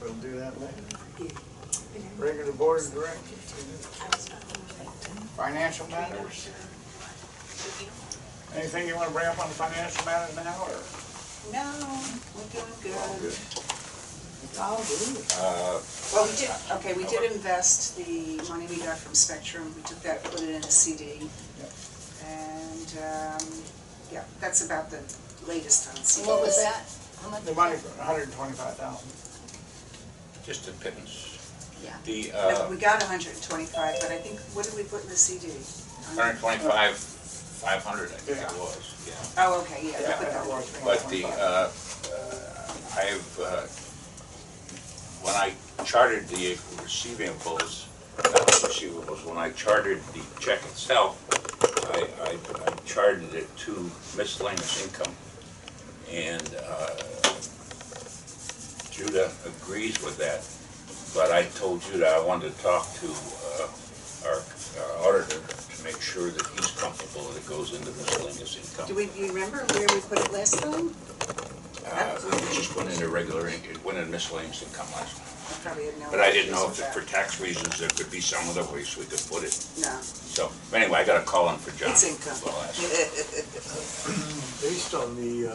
we'll do that later. Regular board of directors. Financial matters. Anything you want to bring up on the financial matters now, or? No, we're doing good. All good. All good. Well, we did invest the money we got from Spectrum. We took that, put it in a CD. Yep. And, yeah, that's about the latest on CDs. What was that? How much? The money for $125,000. Just a pittance. Yeah. The, No, we got 125, but I think, what did we put in the CD? 125, 500, I think it was, yeah. Oh, okay, yeah. we put that one. But the, when I chartered the receivables, when I chartered the check itself, I chartered it to miscellaneous income. And Judah agrees with that. But I told Judah I wanted to talk to our auditor to make sure that he's comfortable that it goes into miscellaneous income. Do you remember where we put it last time? It just went into it went into miscellaneous income last time. I probably had no But I didn't know issues if with for tax reasons there could be some other ways we could put it. that. No. So, but anyway, I got a call in for John. It's income. Well, that's- Based on the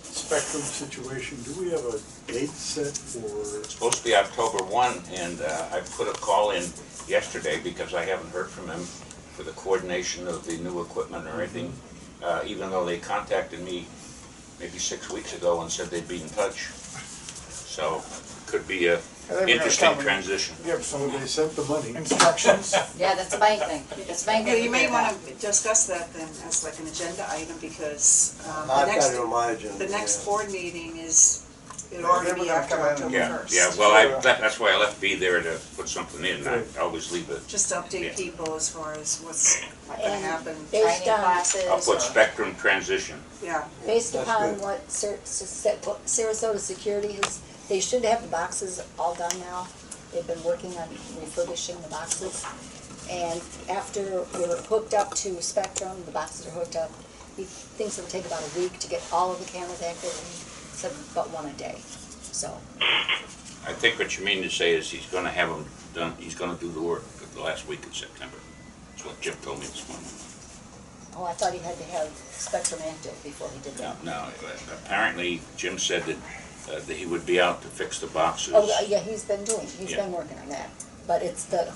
Spectrum situation, do we have a date set for? It's supposed to be October 1, and I put a call in yesterday because I haven't heard from him for the coordination of the new equipment or anything, even though they contacted me maybe 6 weeks ago and said they'd be in touch. So, could be a interesting transition. Give So some they sent the money. instructions. Yeah, that's the main thing. That's the main Yeah, thing. you may want to discuss that then as like an agenda item, because the I've got next, it on my agenda. the next yeah. board meeting is, it'll already be after October Yeah, 1st. yeah. Well, that's why I left B there to put something in. I always leave it. Just to update Yeah. people as far as what's going to And happen. based Training on, classes. I'll put or- spectrum transition. Yeah, based That's upon good. what Sarasota Security has, they should have the boxes all done now. They've been working on refurbishing the boxes. And after we're hooked up to Spectrum, the boxes are hooked up, he thinks it'll take about a week to get all of the cameras active, and he said about one a day. So, I think what you mean to say is he's going to have them done. He's going to do the work the last week in September. That's what Jim told me this morning. oh, I thought he had to have Spectrum active before he did that. No, apparently Jim said that he would be out to fix the boxes. Oh, yeah, he's been Yeah. working on that. But it's the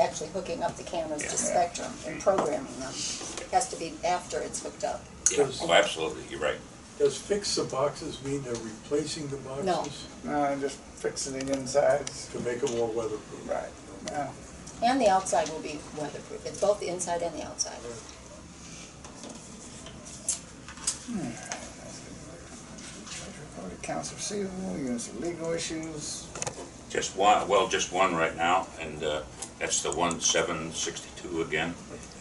actually hooking up the cameras Yeah. to Spectrum and programming them. It has to be after it's hooked up. Yeah. Oh, absolutely, you're right. Does fix the boxes mean they're replacing the boxes? No. No, just fixing the insides. To make them more weatherproof? Right. Yeah. And the outside will be weatherproof. It's both the inside and the outside. Accounts receivable, units of legal issues. Just one. Well, just one right now, and that's the 1762 again.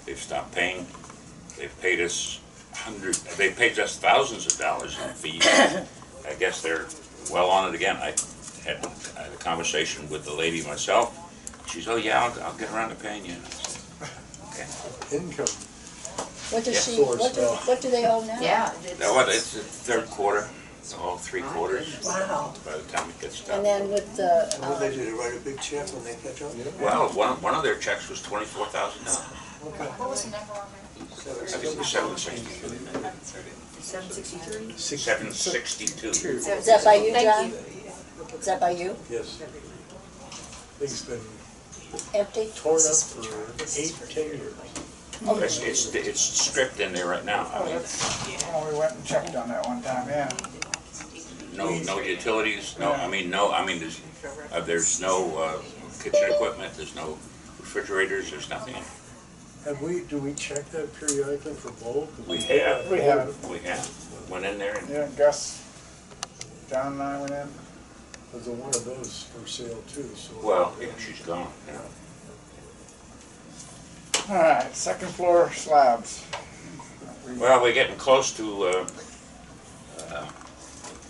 They've stopped paying. They've paid us They paid us thousands of dollars in fees. I guess they're well on it again. I had a conversation with the lady myself. She's, oh yeah, I'll get around to paying you. And I said, okay. Income. What does Yeah. she, what do they owe now? Yeah. Now what? It's the third quarter. It's all 3 quarters. wow. By the time it gets done. And then with the, What do they do, they write a big check when they catch up? Well, one of their checks was $24,000. What was the number on there? I think it was 762. 763? 762. is that by you, Thank John? you. Is that by you? Yes. Thing's been Empty? torn up for 10 years. It's stripped in there right now. I mean, Oh, we went and checked on that one time, yeah. no utilities, there's no kitchen equipment, there's no refrigerators, there's nothing. Do we check that periodically for mold? 'Cause We did have. that We have. We went in there and Yeah, Gus, John and I went in. There's one of those for sale too, so. well, yeah, she's gone. Yeah. All right, second floor slabs. Well, we're getting close to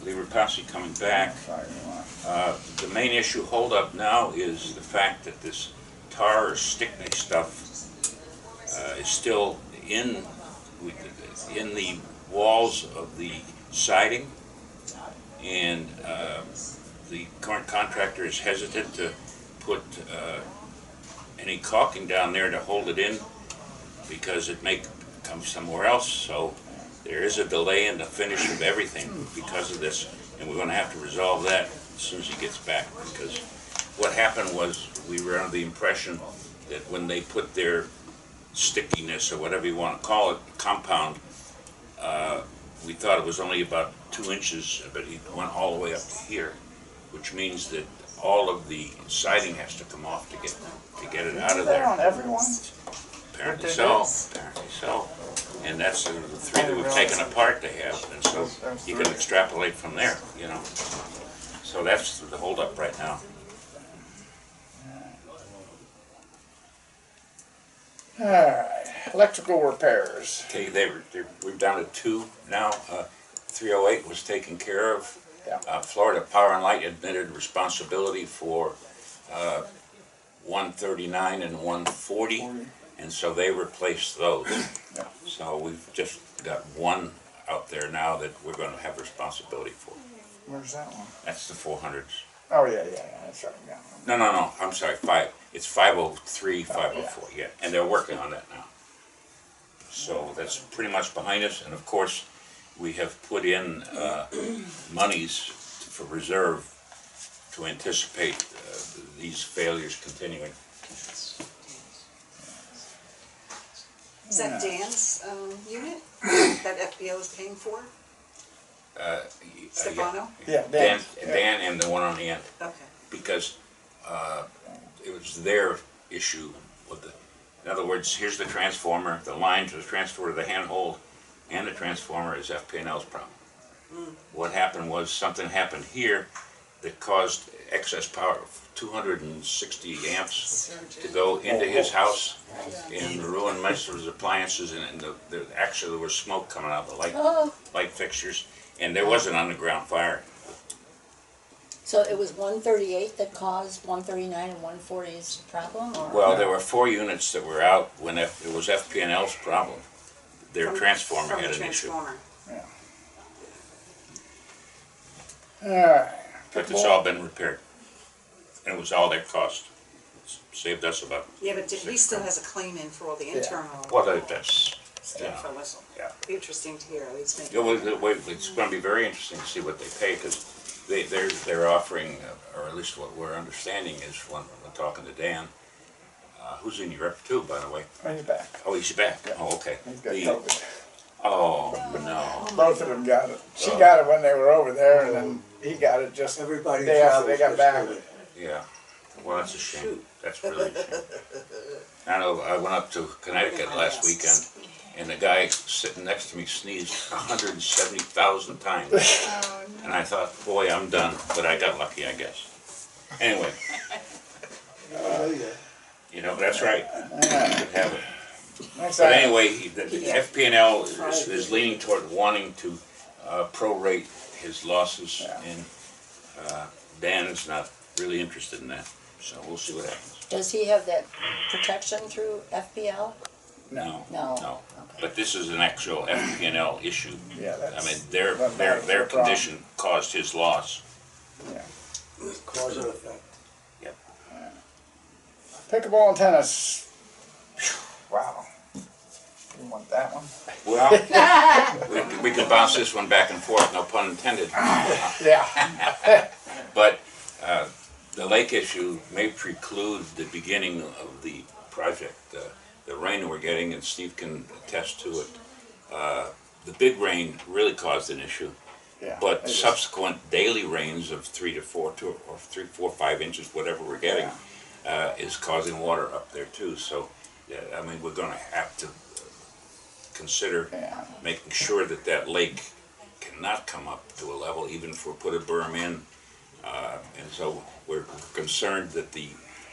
Lee Posse coming back. Sorry, you want- The main issue holdup now is the fact that this tar or sticky stuff is still in the walls of the siding, and the current contractor is hesitant to put any caulking down there to hold it in because it may come somewhere else. So there is a delay in the finish of everything because of this, and we're going to have to resolve that as soon as he gets back. Because what happened was we were under the impression that when they put their stickiness or whatever you want to call it, compound, we thought it was only about 2 inches, but it went all the way up to here, which means that all of the siding has to come off to get it out of They're there. on everyone. Apparently so. Apparently so. And that's the 3 that we've taken apart they have, and so you can extrapolate from there, you know. So that's the holdup right now. Alright, electrical repairs. Okay, we're down to 2 now. 308 was taken care of. Yeah. Florida Power and Light admitted responsibility for 139 and 140, and so they replaced those. Yeah. So we've just got 1 out there now that we're going to have responsibility for. Where's that one? That's the 400s. Oh, yeah, that's right, yeah. No, I'm sorry, it's 503, 504, yeah, and they're working on that now. So that's pretty much behind us, and of course, we have put in monies for reserve to anticipate these failures continuing. Is that Dan's unit that FBO is paying for? Stefano? Yeah, Dan Dan. and the one on the end, Okay. because it was their issue with the, in other words, here's the transformer, the line to the transformer, the handhold, and the transformer is FP&L's problem. What happened was something happened here that caused excess power of 260 amps to go into his house and ruin most of his appliances, and actually there was smoke coming out of the light fixtures, and there was an underground fire. So it was 138 that caused 139 and 140's problem, or? Well, there were 4 units that were out when it was FP&L's problem. Their From- transformer from had the an issue. transformer. Alright. But it's all been repaired. And it was all their cost. Saved us about, Yeah, but he still has a claim in for all the internal well, that's, stuff. yeah. Be interesting to hear, at least maybe. It's going to be very interesting to see what they pay, because they're offering, or at least what we're understanding is, when talking to Dan, who's in Europe too, by the way. Oh, he's back. Oh, he's back. Oh, okay. He's got COVID. Oh, no. Both of them got it. She got it when they were over there, and then he got it just Everybody day after they travels got this back. way. Yeah. Well, that's a shame. That's really a shame. I know, I went up to Connecticut last weekend, and the guy sitting next to me sneezed 170,000 times. And I thought, boy, I'm done, but I got lucky, I guess. Anyway, you know, that's right. Could have it. Next But item. anyway, the FP&L is leaning toward wanting to prorate his losses, and Dan is not really interested in that, so we'll see what happens. Does he have that protection through FPL? No. No. But this is an actual FP&L issue. Yeah, I that's. mean, that's their the problem. condition caused his loss. Yeah. Cause and effect. Yep. Pickleball and tennis. Wow. You want that one? Well, we can bounce this one back and forth, no pun intended. Yeah. But the lake issue may preclude the beginning of the project. The rain we're getting, and Steve can attest to it, the big rain really caused an issue. Yeah. But it is. subsequent daily rains of 3 to 4, 5 inches, whatever we're getting, is causing water up there too. So, I mean, we're going to have to consider making sure that that lake cannot come up to a level, even if we put a berm in. And so we're concerned that the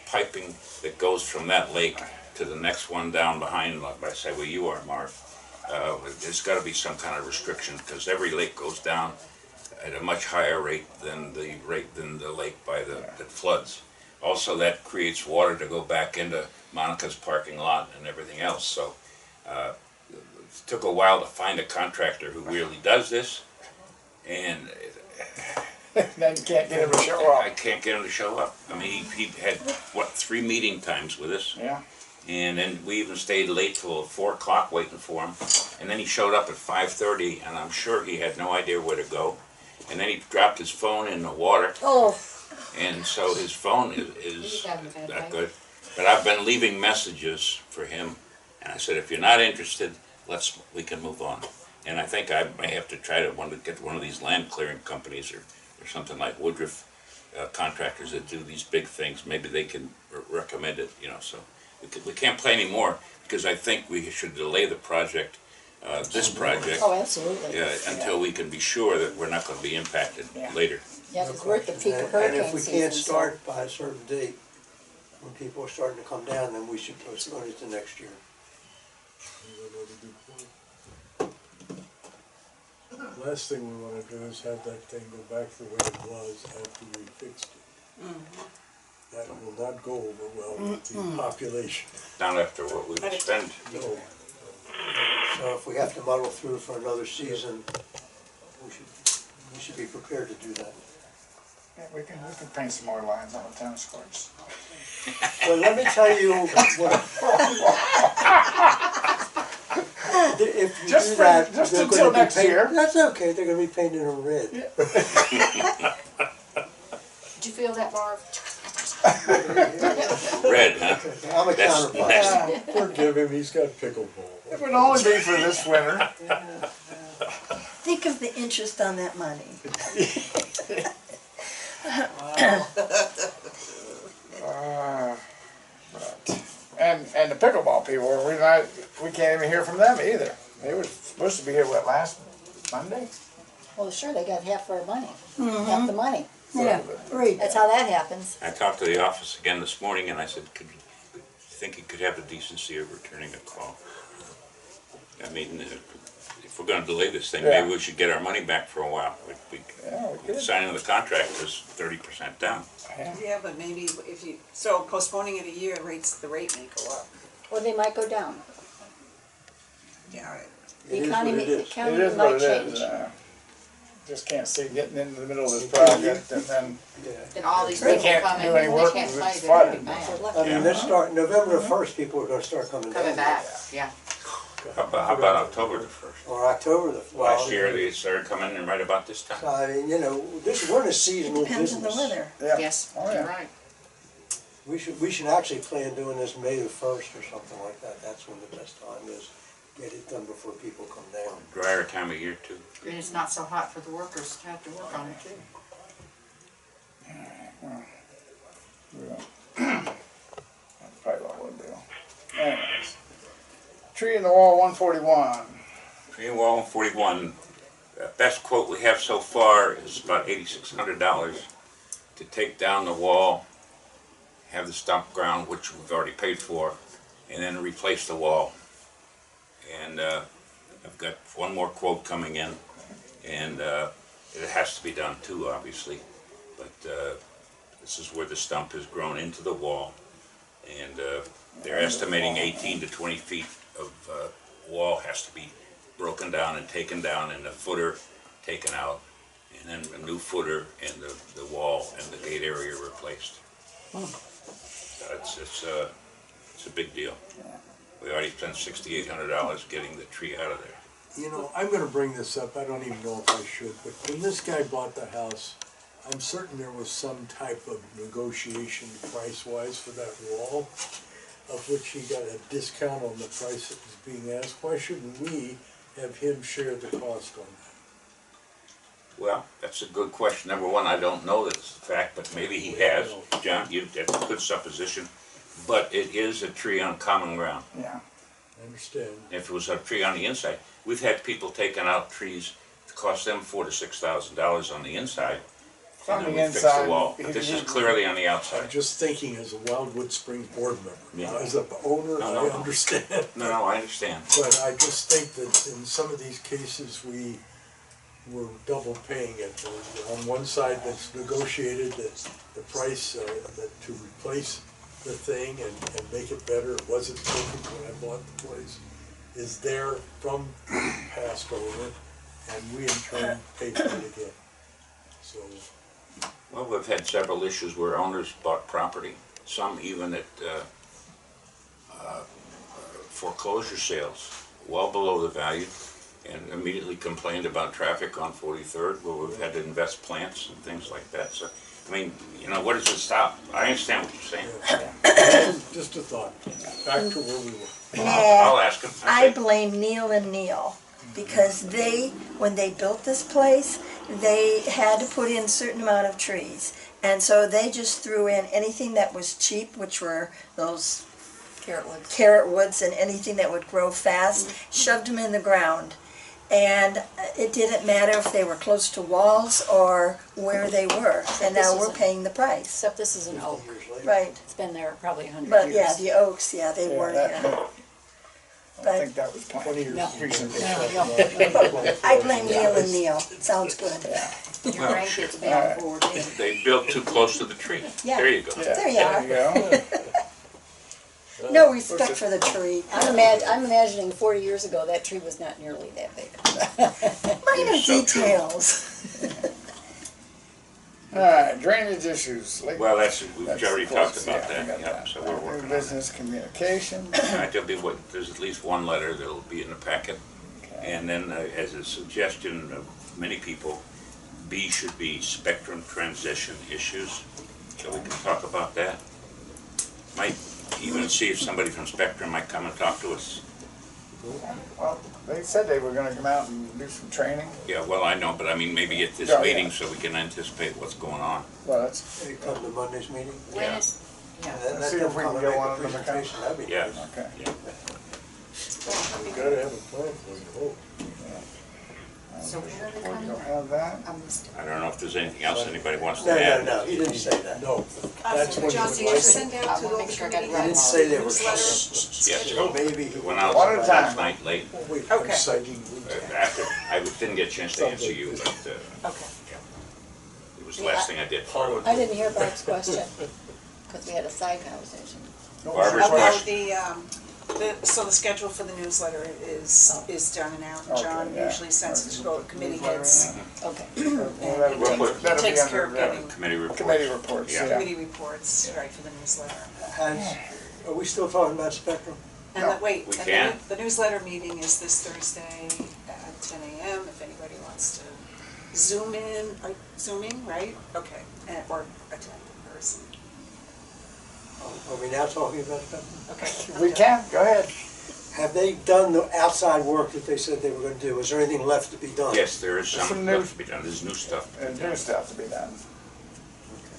piping that goes from that lake to the next one down behind, like I say where you are, Mark, there's got to be some kind of restriction, because every lake goes down at a much higher rate than the lake by that floods. Also, that creates water to go back into Monica's parking lot and everything else. So it took a while to find a contractor who really does this, and Then you can't get him to show I up. can't get him to show up. I mean, he had, what, 3 meeting times with us? Yeah. And then we even stayed late till 4 o'clock waiting for him. And then he showed up at 5:30, and I'm sure he had no idea where to go. And then he dropped his phone in the water, Oh, and so his phone is He's having a bad not day. good. But I've been leaving messages for him, and I said, if you're not interested, we can move on. And I think I may have to try to get one of these land clearing companies or something like Woodruff contractors that do these big things. Maybe they can recommend it, you know. So we can't play anymore, because I think we should delay the project, this project, oh, absolutely. until we can be sure that we're not going to be impacted Yeah. later. Yeah, because we're at the peak of And hurricane if we season. can't so- start by a certain date, when people are starting to come down, then we should postpone it to next year. Last thing we wanna do is have that thing go back the way it was after we fixed it. That will not go over well with the population. Not after what we've spent. No. So if we have to muddle through for another season, we should be prepared to do that. Yeah, we can paint some more lines on the tennis courts. But let me tell you what. If you Just do for- that, just they're until gonna be next painted- year. That's okay, they're gonna be painted in red. Did you feel that, Marv? Red, huh? I'm a That's counterpart. next. Forgive him, he's got pickleball. It would only be for this winter. Think of the interest on that money. And the pickleball people, we can't even hear from them either. They were supposed to be here, what, last Monday? Well, sure, they got half our money, half the money. Yeah, right. That's how that happens. I talked to the office again this morning, and I said, could you think you could have the decency of returning a call? I mean, if we're gonna delay this thing, Yeah. maybe we should get our money back for a while. Yeah, we could. Signing the contract is 30% down. Yeah, but maybe if you, so postponing it a year, the rate may go up. Or they might go down. Yeah, right. The It is what economy, it the is. It economy is what might it change. is. Just can't see getting into the middle of this project and then Yeah. And all these They people can't come in, do any they work can't because play, it's they're gonna be flooded. mad. I mean, let's start, November the 1st, people are gonna start coming down. Coming back, yeah. How about October the 1st? Or October the, well. Last year, they started coming in right about this So, time. I mean, you know, we're in a seasonal Depends on the business. weather. Yeah. Yes, Oh, you're yeah. right. We should actually plan doing this May the 1st or something like that. That's when the best time is. Get it done before people come down. Drier time of year, too. And it's not so hot for the workers to have to work on it too. That's probably what we'll do. Anyways. Tree in the wall 141. Tree wall 41, best quote we have so far is about $8,600 to take down the wall, have the stump ground, which we've already paid for, and then replace the wall. And I've got one more quote coming in, and it has to be done too, obviously. But this is where the stump has grown into the wall, and they're estimating 18 to 20 feet of wall has to be broken down and taken down, and the footer taken out, and then a new footer and the wall and the gate area replaced. It's a big deal. We already spent $6,800 getting the tree out of there. You know, I'm gonna bring this up, I don't even know if I should, but when this guy bought the house, I'm certain there was some type of negotiation price-wise for that wall, of which he got a discount on the price that was being asked. Why shouldn't we have him share the cost on that? Well, that's a good question. Number one, I don't know that it's a fact, but maybe he has. John, that's a good supposition. But it is a tree on common ground. Yeah. I understand. If it was a tree on the inside, we've had people taking out trees to cost them $4,000 to $6,000 on the inside. On And then the we fix inside, the wall. But this is clearly on the I'm outside. just thinking as a Wildwood Springs board member. Yeah. Now, as an owner, No. I understand. No, I understand. But I just think that in some of these cases, we were double paying it. On one side, that's negotiated, that the price that to replace the thing and make it better, it wasn't perfect when I bought the place, is there from the past owner, and we in turn pay for it again. So Well, we've had several issues where owners bought property, some even at foreclosure sales, well below the value, and immediately complained about traffic on 43rd, where we've had to invest plants and things like that. So, I mean, you know, what does it stop? I understand what you're saying. Just a thought, back to where we were. I'll ask him. I blame Neil and Neil, because when they built this place, they had to put in a certain amount of trees. And so they just threw in anything that was cheap, which were those carrot woods and anything that would grow fast, shoved them in the ground. And it didn't matter if they were close to walls or where they were. And now we're paying the price. Except this is an oak. Right. It's been there probably 100 But years. yeah, the oaks, yeah, they weren't here. I think that was 20 years No. recently. I blame Neil and Neil. Sounds good. Your grandkids be on board. They built too close to the tree. Yeah. There you go. Yeah, There you are. go. No respect for the tree. I'm imagining 40 years ago, that tree was not nearly that big. Minor So true. details. All right, drainage issues. Lake- Well, we've that's already close, talked about yeah, we that, got yeah, so we're New working on business communication. that. There's at least one letter that'll be in the packet. Okay. And then, as a suggestion of many people, B should be spectrum transition issues. So we can talk about that. Might even see if somebody from Spectrum might come and talk to us. Well, they said they were gonna come out and do some training. Yeah, well, I know, but I mean, maybe at this Yeah, meeting yeah. so we can anticipate what's going on. Well, that's, They come to Monday's meeting? When Yeah. is, yeah. And then Let's see let if them we come can and get make one a of them to come. presentation, that'd be Yeah. nice. okay. Yeah. You gotta have a plan for it, oh. So when are they We coming? don't have that. I missed it. I don't know if there's anything else anybody wants to No, add. no, he didn't say that. No, that's when John, you did would you like send it. out I to wanna all make the sure I got it committee right. He didn't heads say the they were. newsletter? Maybe he. It went out One at a time. last night late. Wait, Okay. exciting. After, I didn't get a chance to answer you, but Okay. it was the last thing I did. I didn't hear Barb's question, because we had a side conversation. Barbara's Well, question. so the schedule for the newsletter is done and out. Okay, John yeah. usually sends it to go to committee heads. Okay. Well, And that'll he be- that'll be takes care of under, getting Committee report. committee reports, Yeah. yeah. committee reports, right, for the newsletter. Are we still talking about Spectrum? And No, wait, we and can. the newsletter meeting is this Thursday at 10 a.m. if anybody wants to zoom in, zooming, right? Okay, or attend in person. Are we now talking about Spectrum? Okay. We can, go ahead. Have they done the outside work that they said they were gonna do? Is there anything left to be done? Yes, there is Some some new- left to be done. There's new stuff. There's new stuff to be done.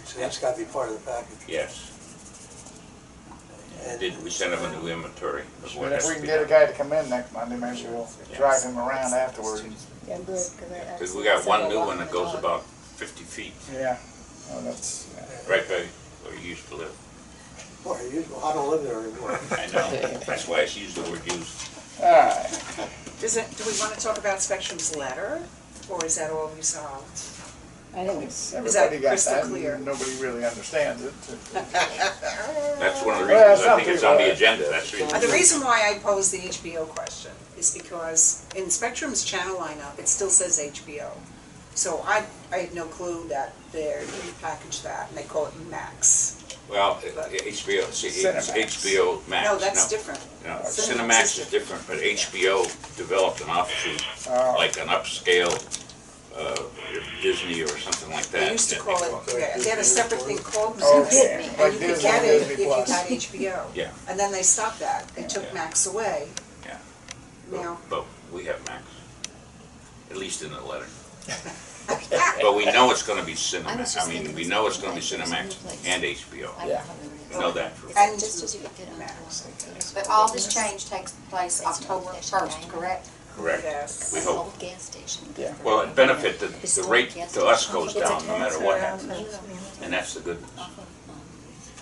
So that's gotta be part of the package. Yes. And We sent them a new inventory of what And has if we to can be get a done. guy to come in next Monday, maybe we'll drive him around afterwards. Yeah, good, because I. Because we got one new one that goes about 50 feet, Yeah, well, that's, right by where you used to live. Boy, I don't live there anymore. I know, that's why I used the word used. all right. Do we want to talk about Spectrum's letter, or is that all resolved? I think it's, Everybody got crystal that, clear? and nobody really understands it. That's one of the Well, reasons I some think it's people on the are. agenda. That's the reason. The reason why I posed the HBO question is because in Spectrum's channel lineup, it still says HBO. So I had no clue that they packaged that, and they call it Max. Well, HBO, see, it's Cinemax. HBO Max. No, that's different. No, Cinemax Cinemax is is different, but HBO developed an offshoot, Oh. like an upscale Disney or something like that. They used to that call it, yeah, they had a separate thing called Okay, Max. like And you could Disney, get it Disney if you Plus. had HBO. Yeah. And then they stopped that. They took Yeah. Max away. Yeah. Now, But we have Max, at least in the letter. But we know it's gonna be Cinemax, I mean, we know it's gonna be Cinemax and HBO. I don't Yeah. know how to read We it. know that for. And- Just as you get on. Max. But all this change takes place October 1st, correct? Correct. yes. We hope. Old gas station. Yeah. Well, it benefit, the rate to us goes down no matter what happens, and that's the good news.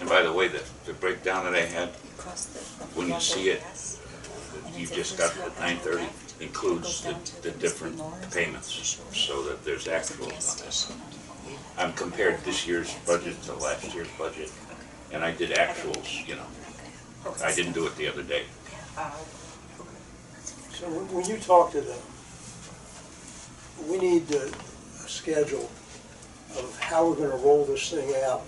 And by the way, the breakdown that I had, when you see it, you just got the 930 includes the different payments, so that there's actual. I've compared this year's budget to last year's budget, and I did actuals, you know. I didn't do it the other day. So when you talk to them, we need a schedule of how we're gonna roll this thing out,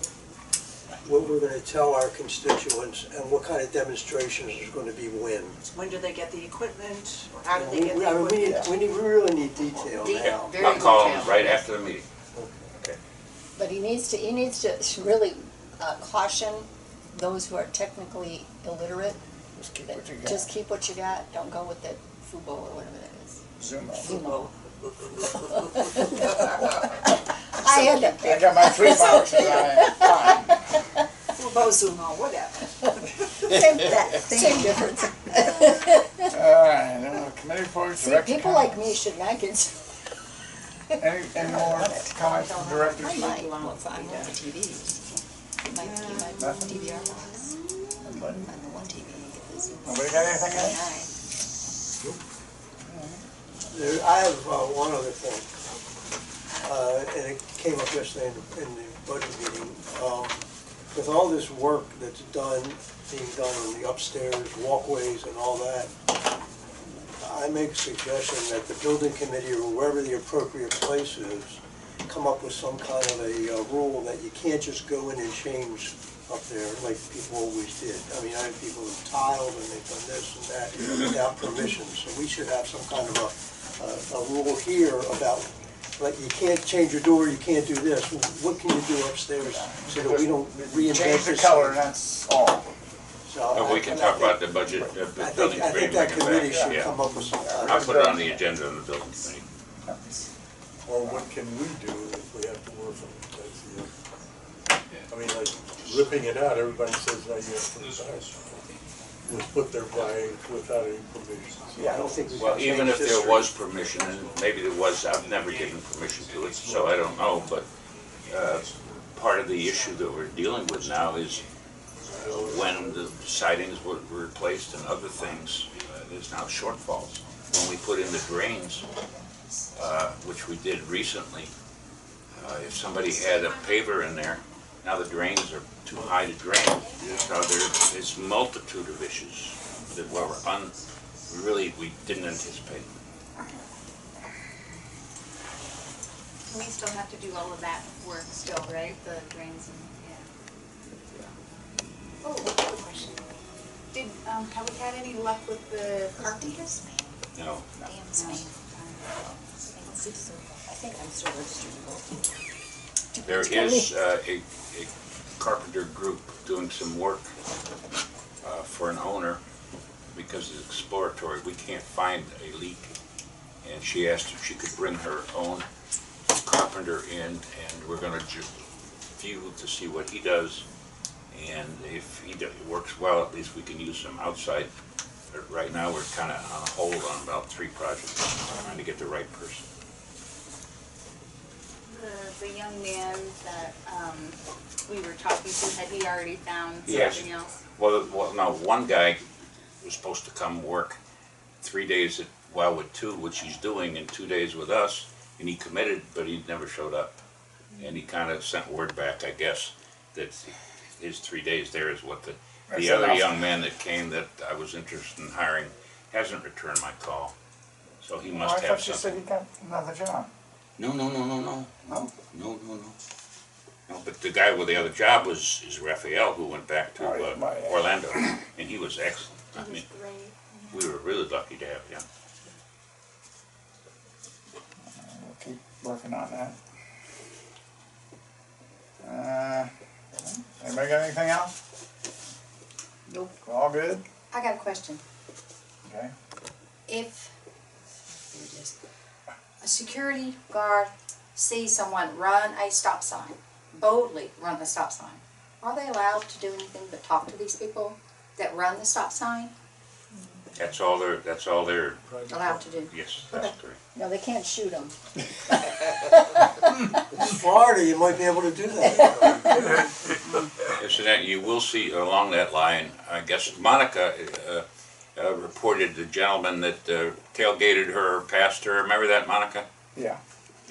what we're gonna tell our constituents, and what kind of demonstrations there's gonna be when. When do they get the equipment, or how do they get We the equipment? we really need detail now. Very I'll call him detailed. right after the meeting. But he needs to really caution those who are technically illiterate. Just keep what you got. Just keep what you got, don't go with that FUBO or whatever that is. Zumo. I had to, I got my 3 boxes, fine. Fubo, Zumo, whatever. same difference. Alright, committee reports, See, director people like comments. me should not get. Any more comments from directors? I might, well, if I'm on the TV. You might put the DVR box on the one TV and get the Zoom. Nobody got anything else? I have one other thing, and it came up yesterday in the budget meeting. With all this work that's being done on the upstairs, walkways and all that, I make a suggestion that the building committee or wherever the appropriate place is, come up with some kind of a rule that you can't just go in and change up there like people always did. I mean, I have people who've tiled and they've done this and that without permission. So we should have some kind of a rule here about, like, you can't change your door, you can't do this. What can you do upstairs so that we don't reinvent Change the this? color, that's all. So We can talk about the budget, the I building think committee. that bring it committee back. should Yeah. come up with some kind I'll of. put it on the agenda of the building committee. Or what can we do if we have to work on it? That's the, I mean, like, ripping it out, everybody says, now you have to put it back. Was put there by, without any permission. Yeah, I don't think we can Well, even change if there history. was permission, and maybe there was, I've never given permission to it, so I don't know, but part of the issue that we're dealing with now is when the sidings were replaced and other things, there's now shortfalls. When we put in the drains, which we did recently, if somebody had a paver in there, now the drains are too high to drain. So there's multitude of issues that we didn't anticipate. We still have to do all of that work still, right? The drains and, yeah. Oh, another question. Have we had any luck with the carpenters? No. Damn Spain. I think I'm still registered to vote. There is a carpenter group doing some work for an owner because it's exploratory. We can't find a leak, and she asked if she could bring her own carpenter in, and we're going to view to see what he does, and if he works well, at least we can use some outside. But right now, we're kind of on hold on about 3 projects, trying to get the right person. The young man that we were talking to, had he already found Yes. something else? Well, no, one guy was supposed to come work 3 days at Wildewood 2, which he's doing, and 2 days with us, and he committed, but he never showed up. And he kind of sent word back, I guess, that his 3 days there is what the That's other enough. young man that came that I was interested in hiring hasn't returned my call. So he Oh, must I have thought you said something. he got another job. No. No? No, but the guy with the other job is Raphael, who went back to Oh, yeah. Orlando, and he was excellent. I He mean, was great. we were really lucky to have him. We'll keep working on that. Anybody got anything else? Nope. All good? I got a question. Okay. If a security guard sees someone run a stop sign, boldly run the stop sign, are they allowed to do anything but talk to these people that run the stop sign? That's all they're, Allowed to do? yes, that's correct. No, they can't shoot them. Florida, you might be able to do that. Incidentally, you will see along that line, I guess Monica reported the gentleman that tailgated her past her. Remember that, Monica? Yeah.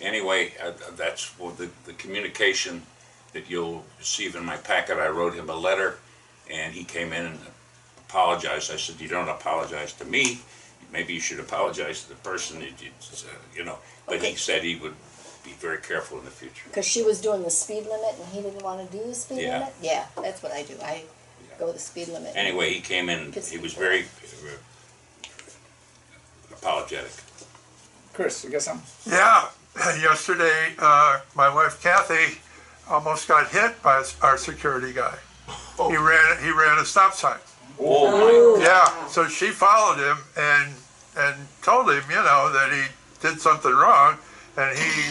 Anyway, that's the communication that you'll receive in my packet. I wrote him a letter, and he came in and apologized. I said, you don't apologize to me. Maybe you should apologize to the person that but Okay. he said he would to be very careful in the future. Cause she was doing the speed limit and he didn't wanna do the speed Yeah. limit? Yeah, that's what I do, I go the speed limit. Anyway, he came in, he was very apologetic. Chris, you got something? Yeah, yesterday, my wife Kathy almost got hit by our security guy. He ran a stop sign. Oh my, Yeah, so she followed him and told him, you know, that he did something wrong, and he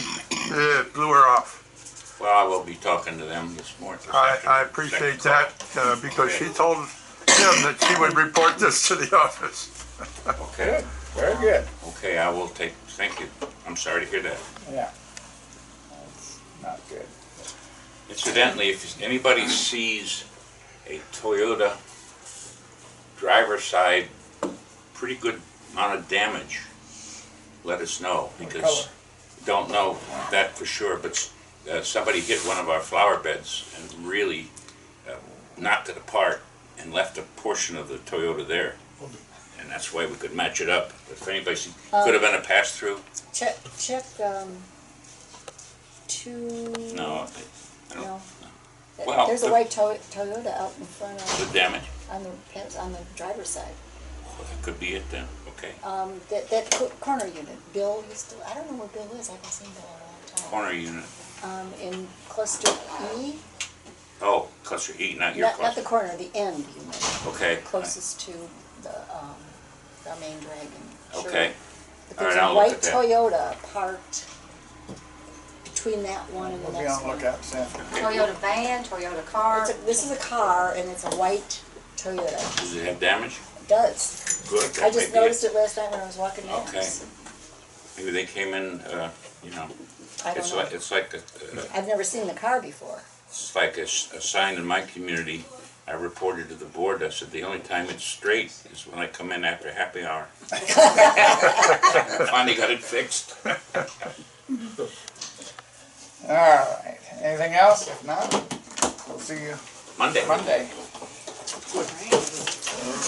blew her off. well, I will be talking to them this morning. I appreciate that, because she told him that she would report this to the office. Okay, Very good. okay, I will thank you. I'm sorry to hear that. Yeah. That's not good. Incidentally, if anybody sees a Toyota driver's side, pretty good amount of damage, let us know, because we don't know that for sure, but somebody hit one of our flower beds and really knocked it apart and left a portion of the Toyota there. And that's why we could match it up. But if anybody sees, could have been a pass-through? Check, No, I don't. no. Well, There's a white Toyota out in front The of, damage? on the driver's side. Well, that could be it then, okay. That corner unit, Bill used to, I don't know where Bill is, I haven't seen Bill in a long time. Corner unit. In cluster E, Oh, cluster E, not your not the cluster. corner, the end unit, Okay, closest to the main dragon. Sure. okay. But All there's right, a I'll look white at that. Toyota parked between that one and the We'll be next on the one. lookout soon. Toyota van, Toyota car. This is a car and it's a white Toyota. Does it have damage? It does. Good. that I may just be it. noticed it last night when I was walking in. Okay. Maybe they came in, you know, I don't it's know. like, it's like, I've never seen the car before. it's like a sign in my community. I reported to the board, I said, the only time it's straight is when I come in after happy hour. Finally got it fixed. All right. Anything else? If not, we'll see you Monday. Monday.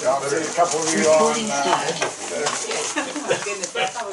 I'll see a couple of you on, Oh my goodness, that's how